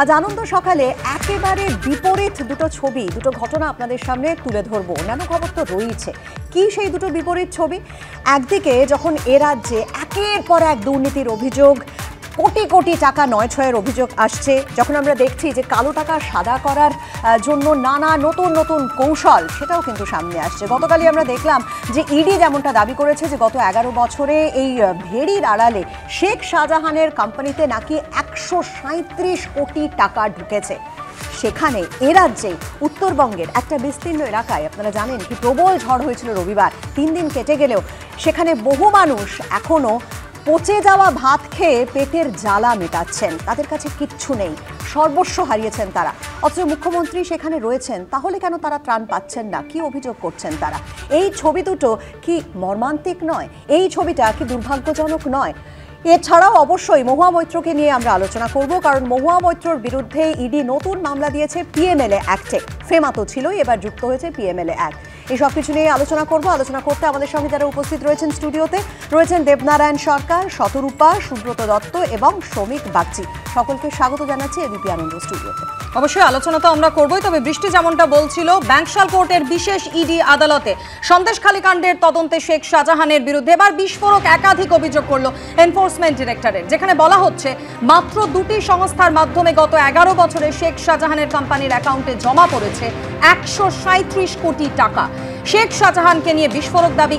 আজ আনন্দ সকালে একেবারে বিপরীত দুটো ছবি, দুটো ঘটনা আপনাদের সামনে তুলে ধরবো। অন্যান্য খবর তো রয়েছে, কি সেই দুটো বিপরীত ছবি? একদিকে যখন এ রাজ্যে একের পর এক দুর্নীতির অভিযোগ, কোটি কোটি টাকা নয় ছয়ের অভিযোগ আসছে, যখন আমরা দেখছি যে কালো টাকা সাদা করার জন্য নানা নতুন নতুন কৌশল, সেটাও কিন্তু সামনে আসছে। গতকালই আমরা দেখলাম যে ইডি যেমনটা দাবি করেছে যে গত 11 বছরে এই ভেড়ির আড়ালে শেখ শাহজাহানের কোম্পানিতে নাকি 137 কোটি টাকা ঢুকেছে। সেখানে এ রাজ্যে উত্তরবঙ্গের একটা বিস্তীর্ণ এলাকায় আপনারা জানেন কি প্রবল ঝড় হয়েছিল রবিবার। 3 দিন কেটে গেলেও সেখানে বহু মানুষ এখনও পচে যাওয়া ভাত খেয়ে পেটের জ্বালা মেটাচ্ছেন, তাদের কাছে কিচ্ছু নেই, সর্বস্ব হারিয়েছেন তারা। অথচ মুখ্যমন্ত্রী সেখানে রয়েছেন, তাহলে কেন তারা ত্রাণ পাচ্ছেন না? কি অভিযোগ করছেন তারা? এই ছবি দুটো কি মর্মান্তিক নয়? এই ছবিটা কি দুর্ভাগ্যজনক নয়? এছাড়াও অবশ্যই মহুয়া মৈত্রকে নিয়ে আমরা আলোচনা করব, কারণ মহুয়া মৈত্রর বিরুদ্ধে ইডি নতুন মামলা দিয়েছে পিএমএলএ অ্যাক্টে। ফেমা তো ছিলই, এবার যুক্ত হয়েছে পিএমএলএ অ্যাক্ট। এই সব কিছু নিয়ে আলোচনা করব। আলোচনা করতে আমাদের সঙ্গে যারা উপস্থিত রয়েছেন স্টুডিওতে রয়েছেন দেবনারায়ণ সরকার, শতরূপা, সুব্রত দত্ত এবং শ্রমিক বাগচি। সকলকে স্বাগত জানাচ্ছি এবিপি আনন্দ স্টুডিওতে। অবশ্যই আলোচনা তো আমরা করবই, তবে বৃষ্টি যেমনটা বলছিল, ব্যাংকশাল কোর্টের বিশেষ ইডি আদালতে সন্দেশখালী কাণ্ডের তদন্তে শেখ শাহজাহানের বিরুদ্ধে এবার বিস্ফোরক একাধিক অভিযোগ করল এনফোর্সমেন্ট ডিরেক্টরেট, যেখানে বলা হচ্ছে মাত্র দুটি সংস্থার মাধ্যমে গত 11 বছরে শেখ শাহজাহানের কোম্পানির অ্যাকাউন্টে জমা পড়েছে 137 কোটি টাকা। শেখ শাহজাহানকে নিয়ে বিস্ফোরক দাবি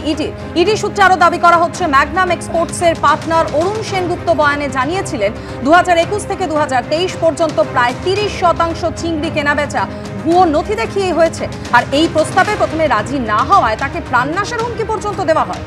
ইডি সূত্রে আরও দাবি করা হচ্ছে ম্যাগনাম এক্সপোর্টসের পার্টনার অরুণ সেনগুপ্ত বয়ানে জানিয়েছিলেন 2021 থেকে 2023 পর্যন্ত প্রায় 30% চিংড়ি কেনাবেচা ভুয়ো নথি দেখিয়ে হয়েছে। আর এই প্রস্তাবে প্রথমে রাজি না হওয়ায় তাকে প্রাণনাশের হুমকি পর্যন্ত দেওয়া হয়।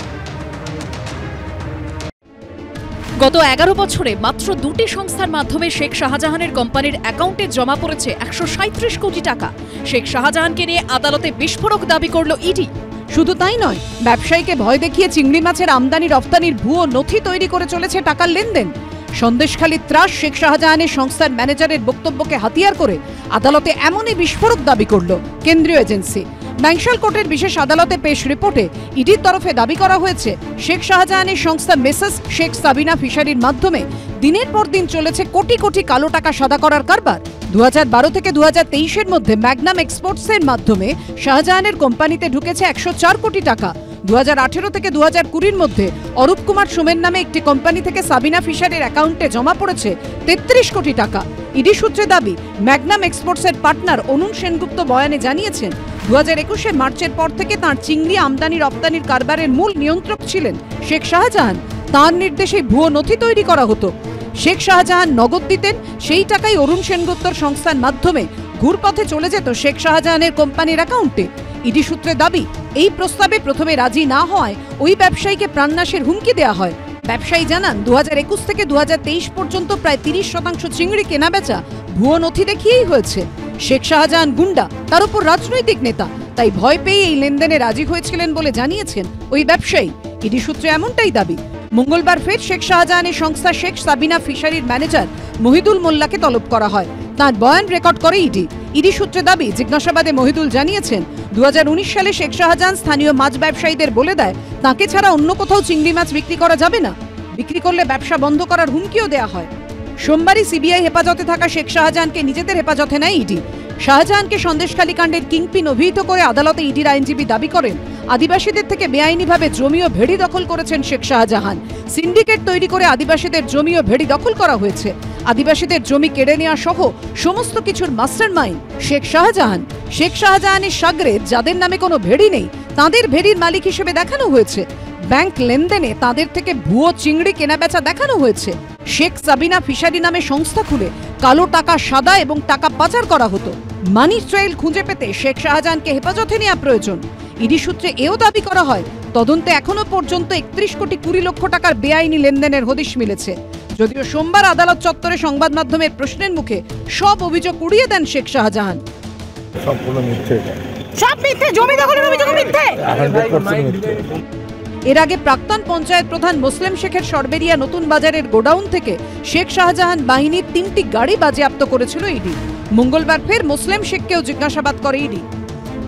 গত 11 বছরে মাত্র দুটি সংস্থার মাধ্যমে শেখ শাহজাহানের কোম্পানির অ্যাকাউন্টে জমা পড়েছে 137 কোটি টাকা। শেখ শাহজাহানকে নিয়ে আদালতে বিস্ফোরক দাবি করল ইডি। শুধু তাই নয়, ব্যবসায়ীকে ভয় দেখিয়ে চিংড়ি মাছের আমদানি রপ্তানির ভুয়ো নথি তৈরি করে চলেছে টাকার লেনদেন। সন্দেশখালী ত্রাস শেখ শাহজাহানের সংস্থার ম্যানেজারের বক্তব্যকে হাতিয়ার করে আদালতে এমনই বিস্ফোরক দাবি করল কেন্দ্রীয় এজেন্সি। ব্যাংকশাল কোর্টের বিশেষ আদালতে পেশ রিপোর্টে ইডির তরফে দাবি করা হয়েছে শেখ শাহজাহানের সংস্থা মেসেস শেখ সাবিনা ফিশারির মাধ্যমে দিনের পর দিন চলেছে কোটি কোটি কালো টাকা সাদা করার কারবার। 2012 থেকে 2023 মধ্যে ম্যাগনাম এক্সপোর্টসের মাধ্যমে শাহজাহানের কোম্পানিতে ঢুকেছে 104 কোটি টাকা। 2018 থেকে 2020 মধ্যে অরূপ কুমার সোমের নামে একটি কোম্পানি থেকে সাবিনা ফিশারের অ্যাকাউন্টে জমা পড়েছে 33 কোটি টাকা। ইডি সূত্রে দাবি ম্যাগনাম এক্সপোর্টসের পার্টনার অরুণ সেনগুপ্ত বয়ানে জানিয়েছেন 2021 মার্চের পর থেকে তাঁর চিংড়ি আমদানি রপ্তানির কারবারের মূল নিয়ন্ত্রক ছিলেন শেখ শাহজাহান। তাঁর নির্দেশে ভুয়ো নথি তৈরি করা হতো। শেখ শাহজাহান নগদ দিতেন, সেই টাকাই অরুণ সেনগুপ্তর সংস্থার মাধ্যমে ঘুরপথে চলে যেত শেখ শাহজাহানের কোম্পানির অ্যাকাউন্টে। ইডি সূত্রে দাবি এই প্রস্তাবে প্রথমে রাজি না হওয়ায় ওই ব্যবসায়ীকে প্রাণনাশের হুমকি দেওয়া হয়। ব্যবসায়ী জানান 2021 থেকে 2023 পর্যন্ত প্রায় 30% চিংড়ি কেনাবেচা ভুয়ো নথি দেখিয়েই হয়েছে। শেখ শাহজাহান গুন্ডা, তার উপর রাজনৈতিক নেতা, তাই ভয় পেয়ে এই লেনদেনে রাজি হয়েছিলেন বলে জানিয়েছেন ওই ব্যবসায়ী। ইডি সূত্রে এমনটাই দাবি। মঙ্গলবার ফের শেখ শাহজাহানের সংস্থা শেখ সাবিনা ফিশারির ম্যানেজার মহিদুল মোল্লাকে তলব করা হয়। তাঁর বয়ান রেকর্ড করে ইডি। ইডি সূত্রে দাবি, জিজ্ঞাসাবাদে মহিদুল জানিয়েছেন 2019 সালে শেখ শাহজাহান স্থানীয় মাছ ব্যবসায়ীদের বলে দেয় তাকে ছাড়া অন্য কোথাও চিংড়ি মাছ বিক্রি করা যাবে না, বিক্রি করলে ব্যবসা বন্ধ করার হুমকিও দেওয়া হয়। সোমবারই সিবিআই হেফাজতে থাকা শেখ শাহজাহানকে নিজেদের হেফাজতে নেয় ইডি। শাহজাহানকে সন্দেশখালী কাণ্ডের কিংপিন অভিহিত করে আদালতে ইডির আইনজীবী দাবি করেন আদিবাসীদের থেকে বেআইনিভাবে জমি ও ভেড়ি দখল করেছেন শেখ শাহজাহান। সিন্ডিকেট তৈরি করে আদিবাসীদের জমি ও ভেড়ি দখল করা হয়েছে। আদিবাসীদের জমি কেড়ে নেওয়া সহ সমস্ত কিছুর মাস্টারমাইন্ড শেখ শাহজাহান। শেখ শাহজাহানের সাগরেদ, যাদের নামে কোনো ভেড়ি নেই, তাদের ভেড়ির মালিক হিসেবে দেখানো হয়েছে। ব্যাংক লেনদেনে তাদের থেকে ভুয়ো চিংড়ি কেনাবেচা দেখানো হয়েছে। শেখ সাবিনা ফিশারি নামে সংস্থা খুলে কালো টাকা সাদা এবং টাকা পাচার করা হতো। মানি ট্রেইল খুঁজে পেতে শেখ শাহজাহানকে হেফাজতে নেওয়া প্রয়োজন। ইডি সূত্রে এও দাবি করা হয় তদন্তে এখনো পর্যন্ত 31 কোটি 20 লক্ষ টাকার বেআইনি লেনদেনের হদিশ মিলেছে। যদিও সোমবার আদালত চত্বরে সংবাদ মাধ্যমের প্রশ্নের মুখে সব অভিযোগ উড়িয়ে দেন শেখ শাহজাহান। এর আগে প্রাক্তন পঞ্চায়েত প্রধান মুসলিম শেখের সরবেরিয়া নতুন বাজারের গোডাউন থেকে শেখ শাহজাহান বাহিনীর 3টি গাড়ি বাজেয়াপ্ত করেছিল ইডি। মঙ্গলবার ফের মুসলিম শেখকেও জিজ্ঞাসাবাদ করে ইডি।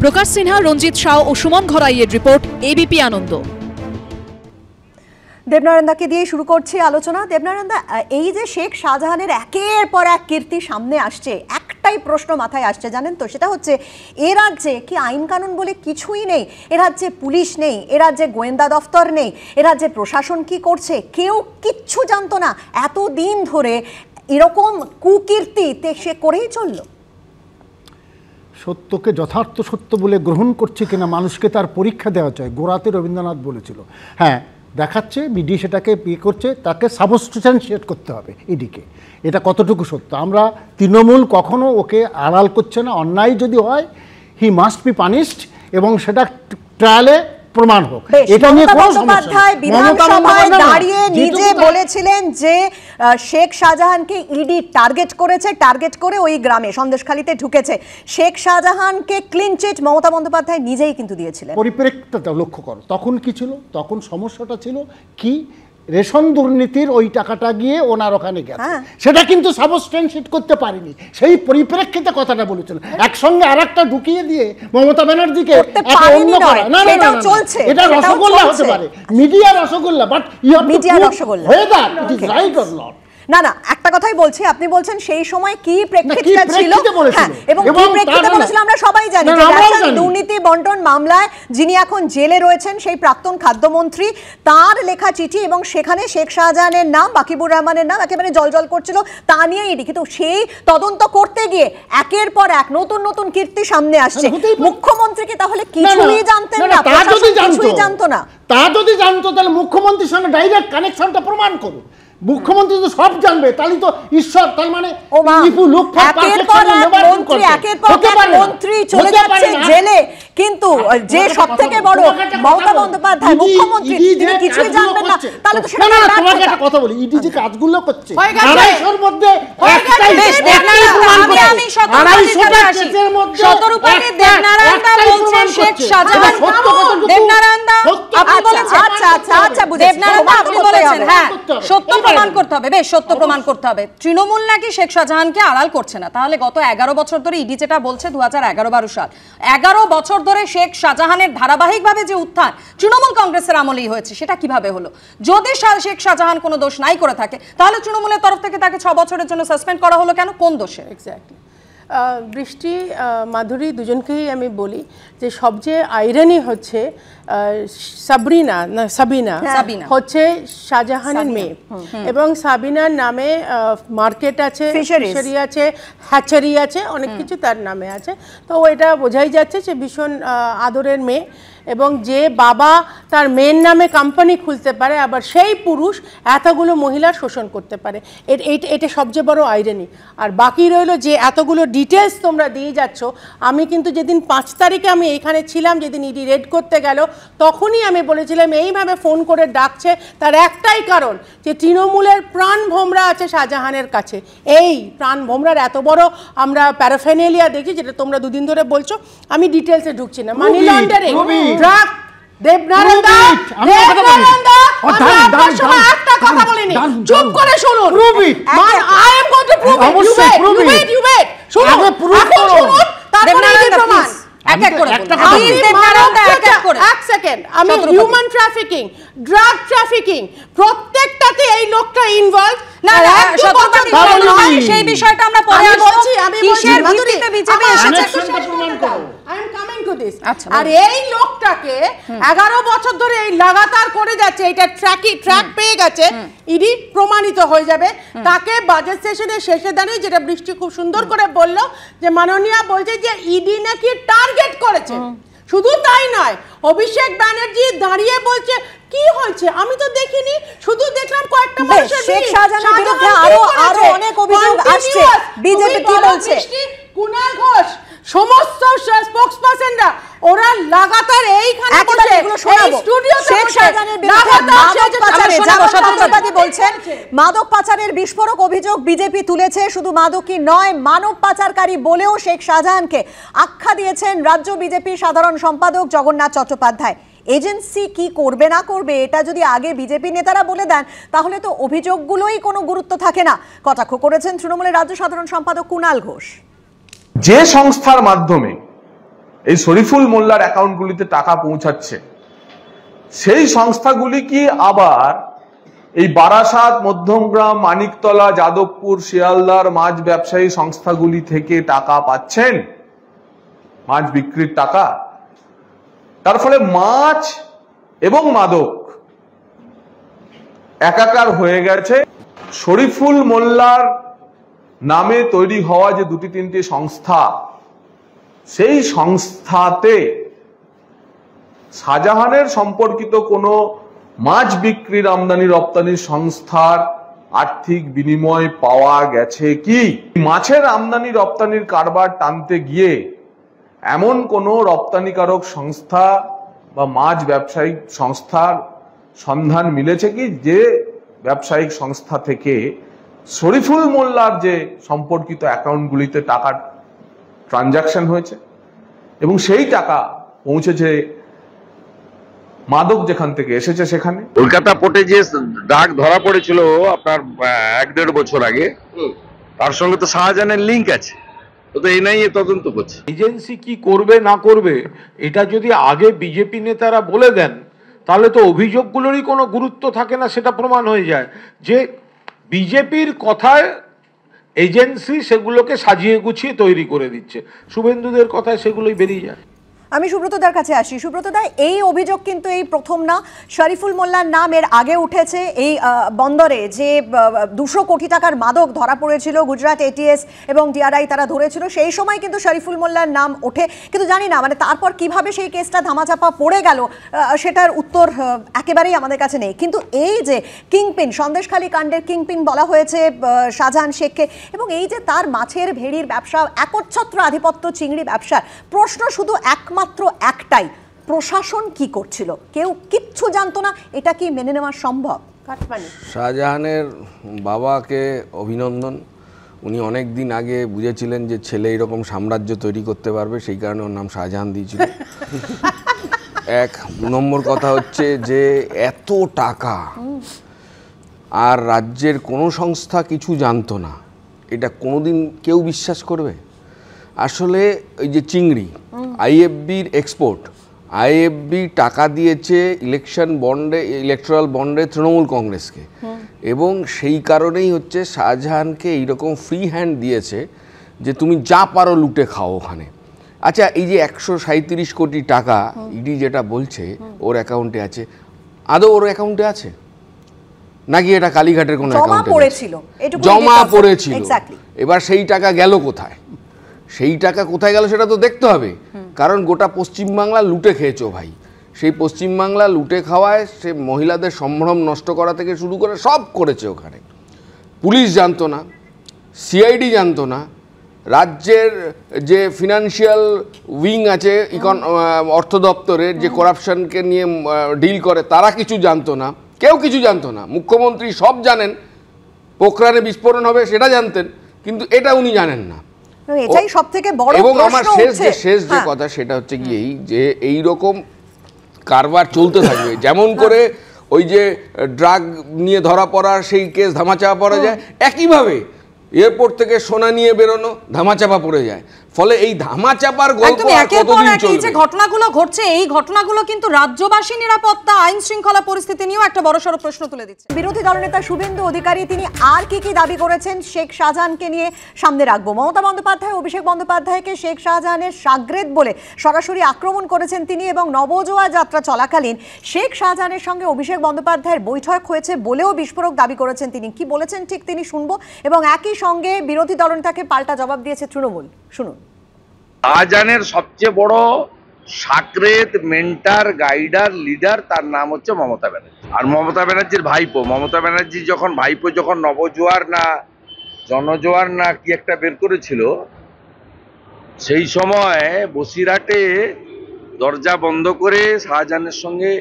প্রকাশ সিনহা, রঞ্জিত শাহ ও সুমন ঘরাইয়ের রিপোর্ট, এবিপি আনন্দ। দেবনারায়ণদাকে দিয়ে শুরু করছি আলোচনা। দেবনারায়ণদা, এই যে শেখ শাহজাহানের একের পর এক কীর্তি সামনে আসছে, একটাই প্রশ্ন মাথায় আসছে জানেন তো, সেটা হচ্ছে এ রাজ্যে কি আইন কানুন বলে কিছুই নেই? এ রাজ্যে পুলিশ নেই, এ রাজ্যে গোয়েন্দা দফতর নেই, এ রাজ্যে প্রশাসন কি করছে কেউ কিচ্ছু জানতো না। এতদিন ধরে এরকম কুকীর্তি সে করেই চলল। সত্যকে যথার্থ সত্য বলে গ্রহণ করছে কিনা মানুষকে তার পরীক্ষা দেওয়া চাই। গোড়াতে রবীন্দ্রনাথ বলেছিল, হ্যাঁ দেখাচ্ছে বিডি সেটাকে করছে, তাকে সাবস্টিটিউশন করতে হবে ইডিকে। এটা কতটুকু সত্য? আমরা তৃণমূল কখনো ওকে আড়াল করছে না। অন্যায় যদি হয় হি মাস্ট বি পানিশড এবং সেটা ট্রায়ালে প্রমাণ হোক। এটা নিয়ে কোনো সমস্যা নেই। বিধানসভায় দাঁড়িয়ে নিজে বলেছিলেন যে শেখ শাহজাহানকে ইডি টার্গেট করেছে, টার্গেট করে ওই গ্রামে সন্দেশখালীতে ঢুকেছে। শেখ শাহজাহানকে ক্লিন চিট মমতা বন্দ্যোপাধ্যায় নিজেই কিন্তু দিয়েছিলেন। পরিপ্রেক্ষিতটা লক্ষ্য করো, তখন কি ছিল? তখন সমস্যাটা ছিল কি, রেশন দুর্নীতির ওই টাকাটা গিয়ে ওনার ওখানে গেছে, সেটা কিন্তু সাবস্টেন্সিয়েট করতে পারেনি। সেই পরিপ্রেক্ষিতে কথাটা বলেছিল। একসঙ্গে আরেকটা ঢুকিয়ে দিয়ে মমতা ব্যানার্জিকে অন্য করা, না না না, এটা রসগোল্লা হতে পারে, media rasgulla, but you have to prove whether it is right or not। না না, একটা কথাই বলছি, আপনি বলছেন সেই সময় কি প্রেক্ষিতটা ছিল, এবং কি প্রেক্ষিতে বলেছিল আমরা সবাই জানি। দুর্নীতি বন্টন মামলায় যিনি এখন জেলে রয়েছেন সেই প্রাক্তন খাদ্যমন্ত্রী, তার লেখা চিঠি এবং সেখানে শেখ শাহজাহানের নাম, বাকিবুর রহমানের নাম একেবারে জলজল করছিল, তা নিয়ে ইডি। কিন্তু সেই তদন্ত করতে গিয়ে একের পর এক নতুন নতুন কীর্তি সামনে আসছে। মুখ্যমন্ত্রীকে তাহলে কিছুই জানতেন না, কিছুই জানতো না। তা যদি জানতো তাহলে মুখ্যমন্ত্রীর সঙ্গে ডাইরেক্ট কানেকশনটা প্রমাণ করুন। মুখ্যমন্ত্রী তো সব জানবে, তাহলে তো ঈশ্বর, তার মানে মন্ত্রী চলে যাচ্ছে জেলে, কিন্তু যে সব থেকে বড় মমতা বন্দ্যোপাধ্যায় মুখ্যমন্ত্রী, তিনি কিছুই জানবেন না। তাহলে তো সেটা না। তোমাকে একটা কথা বলি, ইডি যে কাজগুলো করছে আমি শেখ শাহজাহান, দেবনারায়ণদা আপনি বলেছেন, আচ্ছা দেবনারায়ণদা আপনি বলেছেন হ্যাঁ সত্য প্রমাণ করতে হবে। বেশ, সত্য প্রমাণ করতে হবে। তৃণমূল নাকি শেখ শাহজাহানকে আড়াল করছে না। তাহলে গত 11 বছর ধরে ইডি যেটা বলছে 2011-12 সাল, 11 বছর ধরে শেখ শাহজাহানের ধারাবাহিকভাবে যে উত্থান তৃণমূল কংগ্রেসের আমলেই হয়েছে, সেটা কিভাবে হলো? যদি শেখ শাহজাহান কোনো দোষ নাই করে থাকে, তাহলে তৃণমূলের তরফ থেকে তাকে 6 বছরের জন্য সাসপেন্ড করা হলো কেন? কোন দোষে? এক্স্যাক্টলি। বৃষ্টি, মাধুরী দুজনকেই আমি বলি যে সবচেয়ে আইরানি হচ্ছে সাবিনা হচ্ছে শাহজাহানের মেয়ে, এবং সাবিনার নামে মার্কেট আছে, ফিশারি আছে, হ্যাচারি আছে, অনেক কিছু তার নামে আছে। তো এটা বোঝাই যাচ্ছে যে ভীষণ আদরের মেয়ে, এবং যে বাবা তার মেয়ের নামে কোম্পানি খুলতে পারে, আবার সেই পুরুষ এতগুলো মহিলার শোষণ করতে পারে, এটা সবচেয়ে বড় আইরানি। আর বাকি রইল যে এতগুলো ডিটেলস তোমরা দিয়ে যাচ্ছ। আমি কিন্তু যেদিন 5 তারিখে আমি এইখানে ছিলাম, যেদিন ইডি রেড করতে গেল, তখনই আমি বলেছিলাম এইভাবে ফোন করে ডাকছে তার একটাই কারণ, যে তৃণমূলের প্রাণ ভোমরা আছে শাহজাহানের কাছে। এই প্রাণ ভোমরার এত বড় আমরা প্যারাফেনেলিয়া দেখি, যেটা তোমরা দুদিন ধরে বলছো, আমি ডিটেলসে ঢুকছি না। মানি লন্ডারিং, ড্রাগ, দেবনারায়ণদা আমি আপনার সময় একটা কথা বলিনি, চুপ করে শুনুন। I am going to prove it, you wait, শুনুন আগে প্রুভ করুন, তারপরে প্রমাণ। এক এক করে এক সেকেন্ড। আমি হিউম্যান ট্রাফিকিং, ড্রাগ ট্রাফিকিং, প্রত্যেকটাতে এই লোকটা ইনভলভ। না সেই বিষয়টা আমরা পরে বলছি। আমি কিসের ভিত্তিতে বিজেপি এসেছে প্রমাণ করো। I am coming to this. আর এই লোকটাকে 11 বছর ধরে এই লাগাতার করে যাচ্ছে, এটা ট্র্যাক পেয়ে গেছে, ইডি প্রমাণিত হয়ে যাবে। তাকে বাজেট সেশনের শেষে দাঁড়িয়ে যেটা বৃষ্টি খুব সুন্দর করে বললো, যে মাননীয়া বলছে যে ইডি নাকি টার্গেট করেছে। শুধু তাই নয়, অভিষেক ব্যানার্জি দাঁড়িয়ে বলছে কি হয়েছে আমি তো দেখিনি, শুধু দেখলাম কয়েকটা মানুষের শেখ শাহজাহানের বিরুদ্ধে আরো অনেক অভিযোগ আসছে। বিজেপি কি বলছে? কুনাল ঘোষ, সমস্ত স্পোকসপারসনরা ওরা লাগাতার এইখানে বসে এই স্টুডিওতে শেখ শাহজাহানের বিরুদ্ধে বলছেন মাদক পাচারের বিস্ফোরক অভিযোগ বিজেপি তুলেছে। শুধু মাদকই নয়, মানব পাচারকারী বলেও শেখ শাহজাহানকে আখ্যা দিয়েছেন রাজ্য বিজেপির সাধারণ সম্পাদক জগন্নাথ চট্টোপাধ্যায়। এজেন্সি কি করবে না করবে এটা যদি আগে বিজেপি নেতারা বলে দেন, তাহলে তো অভিযোগগুলোই কোনো গুরুত্ব থাকে না। কটাক্ষ করেছেন তৃণমূলের রাজ্য সাধারণ সম্পাদক কুনাল ঘোষ। যে সংস্থার মাধ্যমে এই শরীফুল মোল্লার অ্যাকাউন্টগুলিতে টাকা পৌঁছাচ্ছে, সেই সংস্থাগুলি কি আবার এই বারাসাত, মধ্যমগ্রাম, মানিকতলা, যাদবপুর, শিয়ালদার মাছ ব্যবসায়ী সংস্থাগুলি থেকে টাকা পাচ্ছেন, মাছ বিক্রির টাকা। তার ফলে মাছ এবং মাদক একাকার হয়ে গেছে। শরীফুল মোল্লার নামে তৈরি হওয়া যে দুটি তিনটি সংস্থা, সেই সংস্থাতে শাহজাহানের সম্পর্কিত কোনো মাছ বিক্রির আমদানি রপ্তানির সংস্থার আর্থিক বিনিময় পাওয়া গেছে কি? মাছের আমদানি রপ্তানির কারবার টানতে গিয়ে এমন কোনো রপ্তানিকারক সংস্থা বা মাছ ব্যবসায়িক সংস্থার সন্ধান মিলেছে কি যে ব্যবসায়িক সংস্থা থেকে শরীফুল মোল্লার যে সম্পর্কিত অ্যাকাউন্টগুলিতে টাকার ট্রানজাকশন হয়েছে এবং সেই টাকা পৌঁছেছে মাদক যেখান থেকে এসেছে সেখানে? কলকাতা পোর্টে যে ড্রাগ ধরা পড়েছিল আপনার 1-1.5 বছর আগে, তার সঙ্গে তো শাহজাহানের লিঙ্ক আছে, তো এনআইএ তদন্ত করছে। এজেন্সি কি করবে না করবে এটা যদি আগে বিজেপি নেতারা বলে দেন তাহলে তো অভিযোগগুলোরই কোনো গুরুত্ব থাকে না, সেটা প্রমাণ হয়ে যায় যে বিজেপির কথায় এজেন্সি সেগুলোকে সাজিয়ে গুছিয়ে তৈরি করে দিচ্ছে, শুভেন্দুদের কথায় সেগুলোই বেরিয়ে যায়। আমি সুব্রতদার কাছে আসি। সুব্রতদা, এই অভিযোগ কিন্তু এই প্রথম না, শরীফুল মোল্লার নাম এর আগে উঠেছে। এই বন্দরে যে 200 কোটি টাকার মাদক ধরা পড়েছিল, গুজরাট এটিএস এবং ডিআরআই তারা ধরেছিল, সেই সময় কিন্তু শরীফুল মোল্লার নাম ওঠে। কিন্তু জানি না মানে তারপর কিভাবে সেই কেসটা ধামাচাপা পড়ে গেল সেটার উত্তর একেবারেই আমাদের কাছে নেই। কিন্তু এই যে কিংপিন, সন্দেশখালী কাণ্ডের কিংপিন বলা হয়েছে শাহজাহান শেখকে, এবং এই যে তার মাছের ভেড়ির ব্যবসা, একচ্ছত্র আধিপত্য চিংড়ি ব্যবসার, প্রশ্ন শুধু একমাত্র একটাই, প্রশাসন কি করছিল? কেউ কিচ্ছু জানতো না, এটা কি মেনে নেওয়া সম্ভব? শাহজাহানের বাবাকে অভিনন্দন, উনি অনেক দিন আগে বুঝেছিলেন যে ছেলে এরকম সাম্রাজ্য তৈরি করতে পারবে, সেই কারণে ওর নাম শাহজাহান দিয়েছিল। এক নম্বর কথা হচ্ছে যে এত টাকা আর রাজ্যের কোনো সংস্থা কিছু জানতো না, এটা কোনোদিন কেউ বিশ্বাস করবে? আসলে ওই যে চিংড়ি, আইএফবির এক্সপোর্ট, আইএফবি টাকা দিয়েছে ইলেকশন বন্ডে, ইলেকট্রাল বন্ডে তৃণমূল কংগ্রেসকে, এবং সেই কারণেই হচ্ছে শাহজাহানকে এইরকম ফ্রি হ্যান্ড দিয়েছে যে তুমি যা পারো লুটে খাও ওখানে। আচ্ছা, এই যে 137 কোটি টাকা ইডি যেটা বলছে ওর অ্যাকাউন্টে আছে, আদৌ ওর অ্যাকাউন্টে আছে নাকি এটা কালীঘাটের কোনো অ্যাকাউন্টে জমা পড়েছিল? এবার সেই টাকা গেল কোথায়? সেই টাকা কোথায় গেল সেটা তো দেখতে হবে, কারণ গোটা পশ্চিমবাংলা লুটে খেয়েছো ভাই। সেই পশ্চিমবাংলা লুটে খাওয়ায় সে মহিলাদের সম্ভ্রম নষ্ট করা থেকে শুরু করে সব করেছে ওখানে। পুলিশ জানতো না, সিআইডি জানতো না, রাজ্যের যে ফিনান্সিয়াল উইং আছে অর্থ দপ্তরের, যে করাপশনকে নিয়ে ডিল করে, তারা কিছু জানতো না, কেউ কিছু জানতো না। মুখ্যমন্ত্রী সব জানেন, পোখরানে বিস্ফোরণ হবে সেটা জানতেন, কিন্তু এটা উনি জানেন না। এটাই সবথেকে বড় প্রশ্ন। এবং আমার শেষ যে কথা সেটা হচ্ছে কি, এই যে এইরকম কারবার চলতে থাকবে, যেমন করে ওই যে ড্রাগ নিয়ে ধরা পড়ার সেই কেস ধামাচাপা পড়া যায়, একইভাবে এয়ারপোর্ট থেকে সোনা নিয়ে বেরোনো ধামাচাপা পড়ে যায়। ফলে এই ধামাচাপার গল্প কতদিন চলবে? যে ঘটনাগুলো ঘটছে, এই ঘটনাগুলো কিন্তু রাজ্যবাসী নিরাপত্তা, আইন শৃঙ্খলা পরিস্থিতি নিয়েও একটা বড়সড় প্রশ্ন তুলে দিচ্ছে। বিরোধী দলনেতা শুভেন্দু অধিকারী তিনি আর কি কি দাবি করেছেন শেখ শাহজাহানকে নিয়ে সামনে রাখবো। মমতা বন্দ্যোপাধ্যায় অভিষেক বন্দ্যোপাধ্যায়কে শেখ শাহজাহানের সাগরেদ বলে সরাসরি আক্রমণ করেছেন তিনি, এবং নবজোয়া যাত্রা চলাকালীন শেখ শাহজাহানের সঙ্গে অভিষেক বন্দ্যোপাধ্যায়ের বৈঠক হয়েছে বলেও বিস্ফোরক দাবি করেছেন তিনি। কি বলেছেন ঠিক তিনি শুনবো, এবং একই সঙ্গে বিরোধী দলনেতাকে পাল্টা জবাব দিয়েছে তৃণমূল, শুনুন। শাহজাহানের সবচেয়ে বড় সাকরেত, মেন্টার, গাইডার, লিডার, তার নাম হচ্ছে মমতা ব্যানার্জি। আর মমতা ব্যানার্জির ভাইপো, মমতা ব্যানার্জি যখন নবজোয়ার না জনজোয়ার না কি একটা বের করেছিল, সেই সময় বসিরহাটে দরজা বন্ধ করে শাহজাহানের সঙ্গে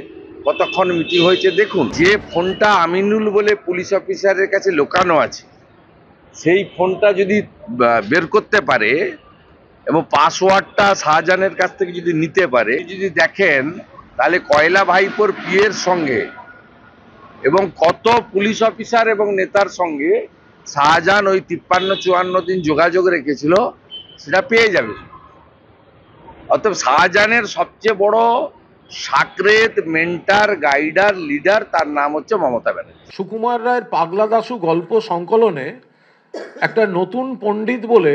কতক্ষণ মিটিং হয়েছে দেখুন। যে ফোনটা আমিনুল বলে পুলিশ অফিসারের কাছে লুকানো আছে, সেই ফোনটা যদি বের করতে পারে এবং পাসওয়ার্ডটা শাহজাহানের কাছ থেকে যদি নিতে পারে, যদি দেখেন তাহলে কয়লা ভাইপোর পিএর সঙ্গে এবং কত পুলিশ অফিসার এবং নেতার সঙ্গে শাহজাহান ওই 53-54 দিন যোগাযোগ রেখেছিল, সেটা পেয়ে যাবে। অতএব শাহজাহানের সবচেয়ে বড় সাকরেত, মেন্টার, গাইডার, লিডার, তার নাম হচ্ছে মমতা ব্যানার্জি। সুকুমার রায়ের পাগলা দাশু গল্প সংকলনে একটা নতুন পণ্ডিত বলে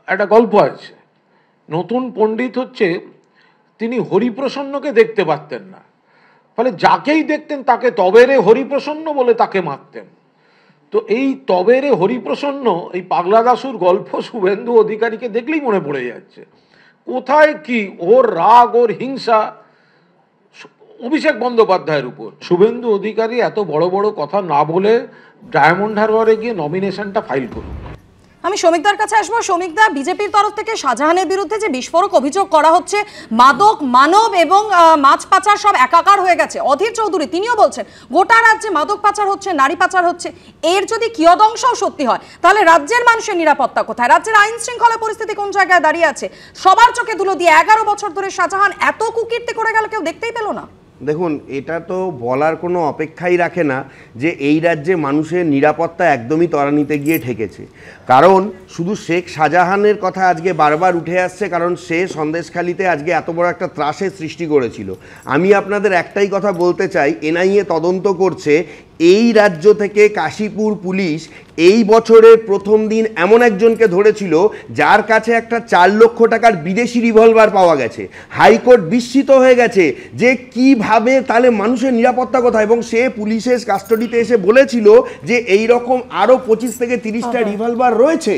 একটা গল্প আছে। নতুন পণ্ডিত হচ্ছে তিনি হরিপ্রসন্নকে দেখতে পারতেন না, ফলে যাকেই দেখতেন তাকে তবেরে হরিপ্রসন্ন বলে তাকে মারতেন। তো এই তবেরে হরিপ্রসন্ন, এই পাগলা দাশুর গল্প শুভেন্দু অধিকারীকে দেখলেই মনে পড়ে যাচ্ছে। কোথায় কি ওর রাগ, ওর হিংসা অভিষেক বন্দ্যোপাধ্যায়ের উপর। শুভেন্দু অধিকারী এত বড় বড় কথা না বলে ডায়মন্ড হারবারে গিয়ে নমিনেশনটা ফাইল করুন। আমি শ্রমিকদার কাছে আসবো। শ্রমিকদা, বিজেপির তরফ থেকে শাহজাহানের বিরুদ্ধে যে বিস্ফোরক অভিযোগ করা হচ্ছে, মাদক, মানব এবং মাছ পাচার সব একাকার হয়ে গেছে। অধীর চৌধুরী তিনিও বলছেন গোটা রাজ্যে মাদক পাচার হচ্ছে, নারী পাচার হচ্ছে। এর যদি কিয়দংশও সত্যি হয় তাহলে রাজ্যের মানুষের নিরাপত্তা কোথায়? রাজ্যের আইন শৃঙ্খলা পরিস্থিতি কোন জায়গায় দাঁড়িয়ে আছে? সবার চোখে ধুলো দিয়ে 11 বছর ধরে শাহজাহান এত কুকীর্তি করে গেল, কেউ দেখতেই পেল না। দেখুন, এটা তো বলার কোনো অপেক্ষাই রাখে না যে এই রাজ্যে মানুষের নিরাপত্তা একদমই ত্বরান্বিতে গিয়ে ঠেকেছে। কারণ শুধু শেখ শাহজাহানের কথা আজকে বারবার উঠে আসছে, কারণ সে সন্দেশখালিতে আজকে এত বড় একটা ত্রাসের সৃষ্টি করেছিল। আমি আপনাদের একটাই কথা বলতে চাই, এনআইএ তদন্ত করছে। এই রাজ্য থেকে কাশীপুর পুলিশ এই বছরের প্রথম দিন এমন একজনকে ধরেছিল যার কাছে একটা 4 লক্ষ টাকার বিদেশি রিভলভার পাওয়া গেছে। হাইকোর্ট বিস্মিত হয়ে গেছে যে কিভাবে তাহলে মানুষের নিরাপত্তা কোথায়, এবং সে পুলিশের কাস্টডিতে এসে বলেছিল যে এই রকম আরও 25 থেকে 30টা রিভলভার রয়েছে।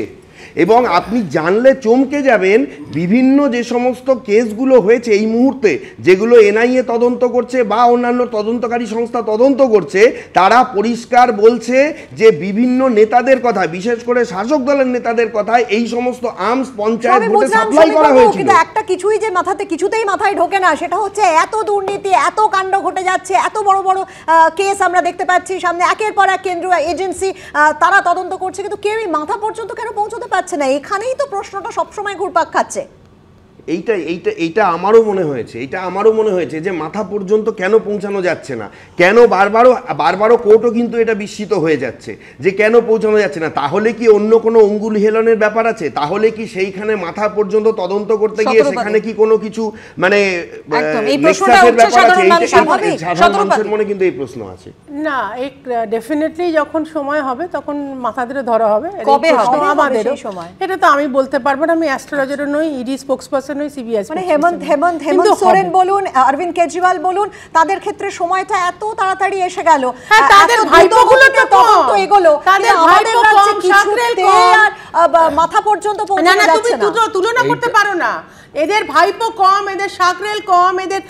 এবং আপনি জানলে চমকে যাবেন, বিভিন্ন যে সমস্ত কেসগুলো হয়েছে এই মুহূর্তে, যেগুলো এনআইএ তদন্ত করছে বা অন্যান্য তদন্তকারী সংস্থা তদন্ত করছে, তারা পরিষ্কার বলছে যে বিভিন্ন নেতাদের কথা, বিশেষ করে শাসক দলের নেতাদের কথায় এই সমস্ত আর্মস পঞ্চায়েত ভোটে সাপ্লাই করা হয়েছিল। কিন্তু একটা কিছুই যে কিছুতেই মাথায় ঢোকে না, সেটা হচ্ছে এত দুর্নীতি, এত কাণ্ড ঘটে যাচ্ছে, এত বড় বড় কেস আমরা দেখতে পাচ্ছি সামনে, একের পর এক কেন্দ্রীয় এজেন্সি তারা তদন্ত করছে, কিন্তু কেউই মাথা পর্যন্ত কেন পৌঁছতে পারছে না। এখানেই তো প্রশ্নটা সবসময় ঘুরপাক খাচ্ছে। এইটা আমারও মনে হয়েছে যে মাথা পর্যন্ত কেন পৌঁছানো যাচ্ছে না, কেন বারবারও কোর্টও কিন্তু এটা বিস্মিত হয়ে যাচ্ছে যে কেন পৌঁছানো যাচ্ছে না। তাহলে কি অন্য কোনো অঙ্গুল হেলনের ব্যাপার আছে? তাহলে কি সেইখানে মাথা পর্যন্ত তদন্ত করতে গিয়ে সেখানে কি কোনো কিছু মানে সাধারণ মানুষের মনে কিন্তু এই প্রশ্ন আছে না। ডেফিনেটলি যখন সময় হবে তখন মাথা ধরে ধরা হবে। কবে হবে আমাদেরও সময় এটা তো আমি বলতে পারবো না, আমি অ্যাস্ট্রোলজারও নই, ইডি স্পোকসপারসন নই, সিবিআই মানে হেমন্ত সোরেন বলুন, অরবিন্দ কেজরিওয়াল বলুন, তাদের ক্ষেত্রে সময়টা এত তাড়াতাড়ি এসে গেল। তাদের ভাইপোগুলো তো তদন্ত এগোলো, তাদের আমাদের রাজ্যে কিছুতে আর মাথা পর্যন্ত পৌঁছানো যাচ্ছে না। তুমি তুলনা করতে পারো না। এদের ভাইপো কম, এদের সাকরেল কম, এদের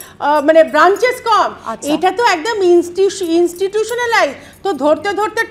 মানে ব্রাঞ্চেস কম। এটা তো একদম ইনস্টিটিউশনালাইজ। তো ধরতে ধরতে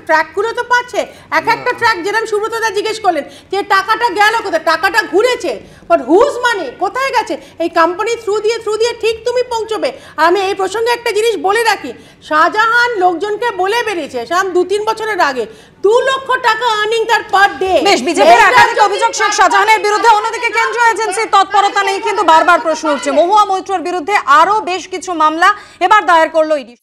ট্র্যাকগুলো তো পাচ্ছে, এক একটা ট্র্যাক। যেরকম সুব্রতদা জিজ্ঞেস করলেন যে টাকাটা গেল কোথায়, টাকাটা ঘুরেছে, বাট হুজ মানি কোথায় গেছে? এই কোম্পানি থ্রু দিয়ে ঠিক তুমি পৌঁছবে। আর আমি এই প্রসঙ্গে একটা জিনিস বলে রাখি, শাহজাহান লোকজনকে বলে বেরিয়েছে 2-3 বছরের আগে 2 লক্ষ টাকা আর্নিং তার পার ডে। বেশ, বিজেপির একাধিক অভিযোগ শেখ শাহজাহানের বিরুদ্ধে, অন্যদিকে কেন্দ্রীয় এজেন্সির তৎপরতা নেই কিন্তু বারবার প্রশ্ন উঠছে। মহুয়া মৈত্রর বিরুদ্ধে আরো বেশ কিছু মামলা এবার দায়ের করলো ইডি।